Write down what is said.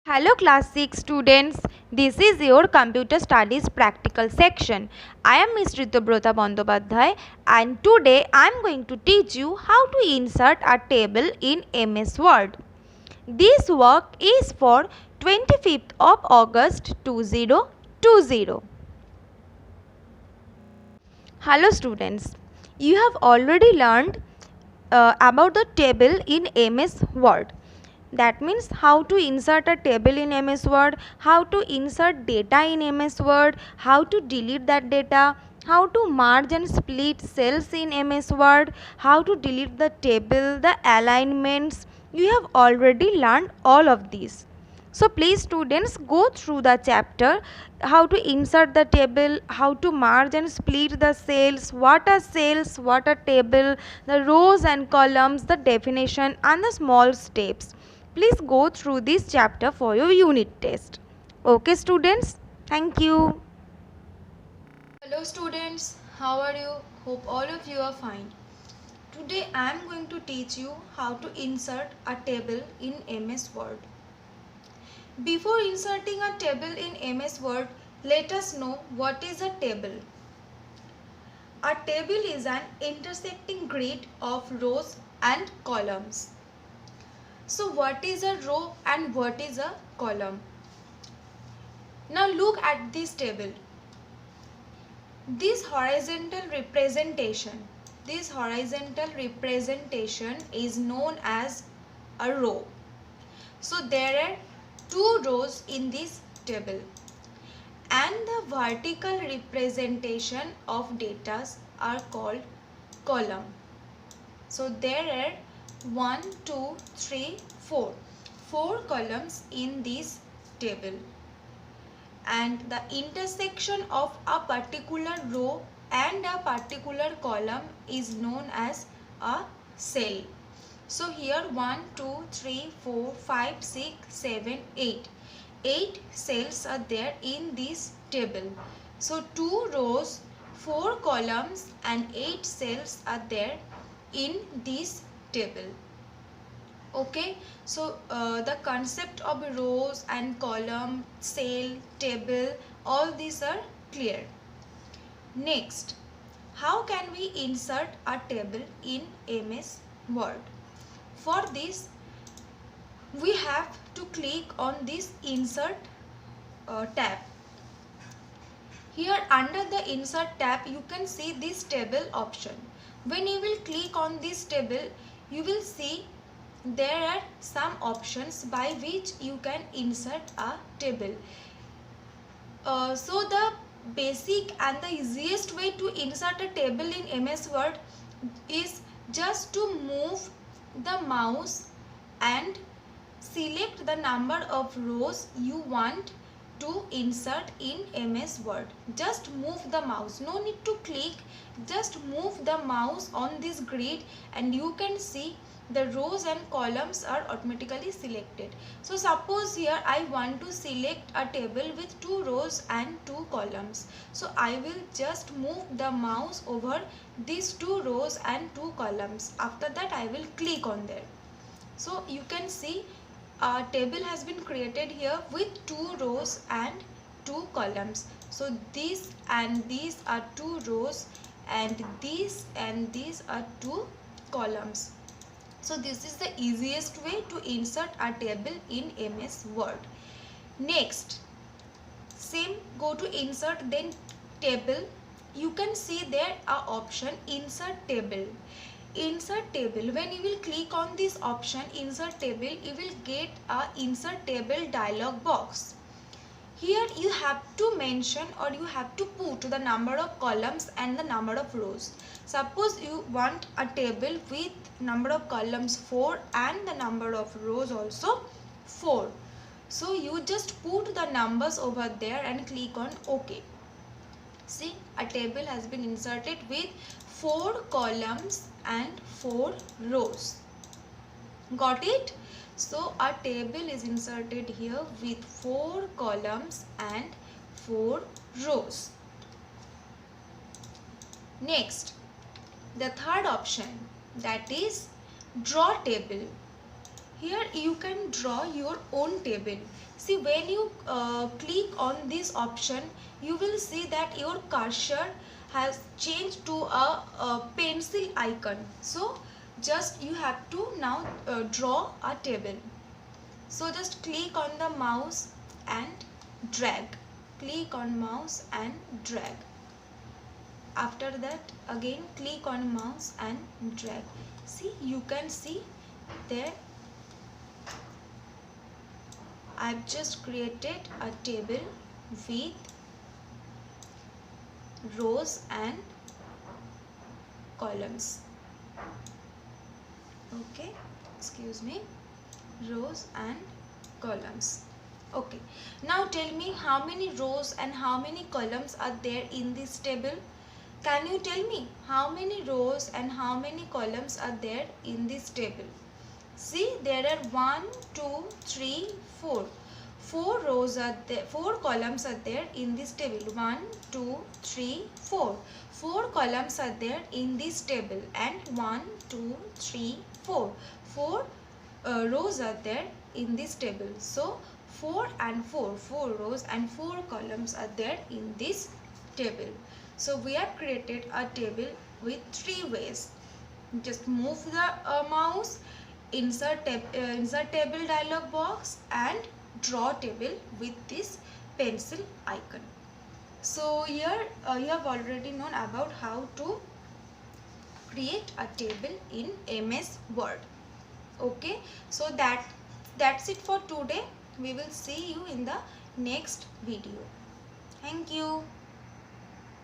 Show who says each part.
Speaker 1: Hello class 6 students, this is your computer studies practical section. I am Ms. Ritubrata Bandopadhyay and today I am going to teach you how to insert a table in MS Word. This work is for 25th of August 2020. Hello students, you have already learned about the table in MS Word. That means how to insert a table in MS Word, how to insert data in MS Word, how to delete that data, how to merge and split cells in MS Word, how to delete the table, the alignments. You have already learned all of these. So please students go through the chapter how to insert the table, how to merge and split the cells, what are table, the rows and columns, the definition and the small steps. Please go through this chapter for your unit test. Okay students, thank you.
Speaker 2: Hello students, how are you? Hope all of you are fine. Today I am going to teach you how to insert a table in MS Word. Before inserting a table in MS Word, let us know what is a table. A table is an intersecting grid of rows and columns. So what is a row and what is a column? Now look at this table. This horizontal representation is known as a row. So there are two rows in this table, and the vertical representation of data are called column. So there are 1, 2, 3, 4. 4 columns in this table, and the intersection of a particular row and a particular column is known as a cell. So here 1, 2, 3, 4, 5, 6, 7, 8. 8 cells are there in this table. So 2 rows, 4 columns and 8 cells are there in this table. Okay, so the concept of rows and column, cell, table, all these are clear. Next, how can we insert a table in MS Word? For this, we have to click on this insert tab. Here under the insert tab, you can see this table option. When you will click on this table, you will see there are some options by which you can insert a table. So the basic and the easiest way to insert a table in MS Word is just to move the mouse and select the number of rows you want to insert in MS Word. Just move the mouse, no need to click, just move the mouse on this grid and you can see the rows and columns are automatically selected. So suppose here I want to select a table with 2 rows and 2 columns. So I will just move the mouse over these 2 rows and 2 columns. After that I will click on there. So you can see a table has been created here with 2 rows and 2 columns. So this and these are 2 rows and these are 2 columns. So this is the easiest way to insert a table in MS Word. Next, same, go to insert, then table. You can see there a option insert table. Insert table, when you will click on this option insert table, you will get a insert table dialog box. Here you have to mention or you have to put the number of columns and the number of rows. Suppose you want a table with number of columns 4 and the number of rows also 4. So you just put the numbers over there and click on OK. See, a table has been inserted with 4 columns and 4 rows. Got it? So a table is inserted here with 4 columns and 4 rows. Next, the third option, that is draw table. Here you can draw your own table. See, when you click on this option, you will see that your cursor has changed to a pencil icon. So just you have to now draw a table. So just click on the mouse and drag. Click on mouse and drag. After that again click on mouse and drag. See, you can see there I've just created a table with rows and columns. Okay, excuse me, rows and columns. Okay, now tell me how many rows and how many columns are there in this table. Can you tell me how many rows and how many columns are there in this table? See, there are 1, 2, 3, 4. 4 rows are there, 4 columns are there in this table. 1, 2, 3, 4. 4 columns are there in this table, and 1, 2, 3, 4. 4 rows are there in this table. So 4 and 4, 4 rows and 4 columns are there in this table. So we have created a table with 3 ways. Just move the mouse, insert table dialog box, and draw table with this pencil icon. So here you have already known about how to create a table in MS Word. Okay, so that's it for today. We will see you in the next video. Thank you.